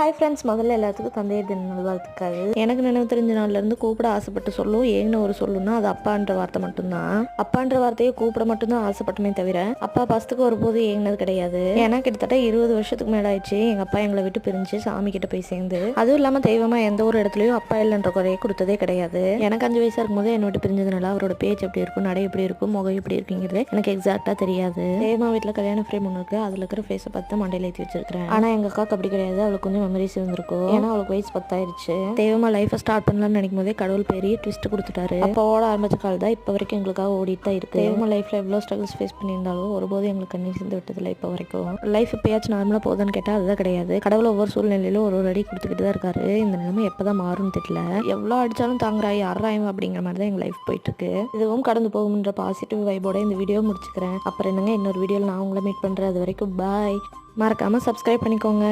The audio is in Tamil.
ஹாய் ஃப்ரெண்ட்ஸ், முதல்ல எல்லாத்துக்கும் தந்தையர் தின நல்வாழ்த்துக்கள். எனக்கு நினைவு தெரிஞ்ச நாள்லேருந்து கூப்பிட ஆசைப்பட்டு சொல்லும் ஏன்னு ஒரு சொல்லுன்னா அது அப்பான்ற வார்த்தை மட்டும்தான். அப்பான்ற வார்த்தையை கூப்பிட மட்டும்தான் ஆசைப்பட்டுமே தவிர அப்பா பசத்துக்கு ஒருபோது ஏங்கினது கிடையாது. ஏன்னா கிட்டத்தட்ட 20 வருஷத்துக்கு மேலே ஆயிடுச்சு எங்கள் அப்பா எங்களை விட்டு பிரிஞ்சு சாமி கிட்ட போய் சேர்ந்து. அதுவும் இல்லாமல் தெய்வமாக எந்த ஒரு இடத்துலையும் அப்பா இல்லைன்ற குறையை கொடுத்ததே கிடையாது. எனக்கு 5 வயசாக இருக்கும்போது என்னை விட்டு பிரிஞ்சதுனால அவரோட பேச்சு எப்படி இருக்கும், நடை எப்படி இருக்கும், முகம் எப்படி இருக்குங்கிறது எனக்கு எக்ஸாக்டாக தெரியாது. தெய்வமா வீட்டில் கல்யாண ஃப்ரேம் ஒன்று இருக்கு, அதில் இருக்கிற ஃபேஸை பார்த்து மண்டையில் ஏற்றி வச்சிருக்கிறேன். ஆனால் எங்கள் அக்காவுக்கு அப்படி கிடையாது. அவளுக்கு கொஞ்சம் மெமரிஸ் இருந்திருக்கும். ஏன்னா அவளுக்கு வயசு 10 ஆயிடுச்சு. தெய்வமா லைஃபை ஸ்டார்ட் பண்ணலாம்னு நினைக்கும் போதே கடவுள் பெரிய ட்விஸ்ட் கொடுத்துட்டாரு. அப்போ ஓட ஆரம்பிச்ச கால் தான் இப்போ வரைக்கும் எங்களுக்காக ஓடிட்டு தான் இருக்கு. தெய்வமா லைஃப்ல எவ்வளோ ஸ்ட்ரகிள்ஸ் ஃபேஸ் பண்ணியிருந்தாலும் ஒருபோது எங்களுக்கு கண்ணீர் சிந்து விட்டதில்லை இப்போ வரைக்கும். லைஃப் இப்பயாச்சும் நார்மலாக போகுதுன்னு கேட்டால் அதுதான் கிடையாது. கடவுள் ஒவ்வொரு சூழ்நிலையிலும் ஒரு அடி கொடுத்துக்கிட்டு தான் இருக்காரு. இந்த நிலைமை எப்போதான் மாறும்னு தெரியல. எவ்வளோ அடிச்சாலும் தாங்குறா யாராயும் அப்படிங்கிற மாதிரி தான் எங்கள் லைஃப் போயிட்டு இருக்கு. இதுவும் கடந்து போகும்ன்ற பாசிட்டிவ் வைபோட இந்த வீடியோ முடிச்சுக்கிறேன். அப்புறம் என்னங்க, இன்னொரு வீடியோவில் நான் உங்களை மீட் பண்ணுறேன். அது வரைக்கும் பாய். மறக்காமல் சப்ஸ்கிரைப் பண்ணிக்கோங்க.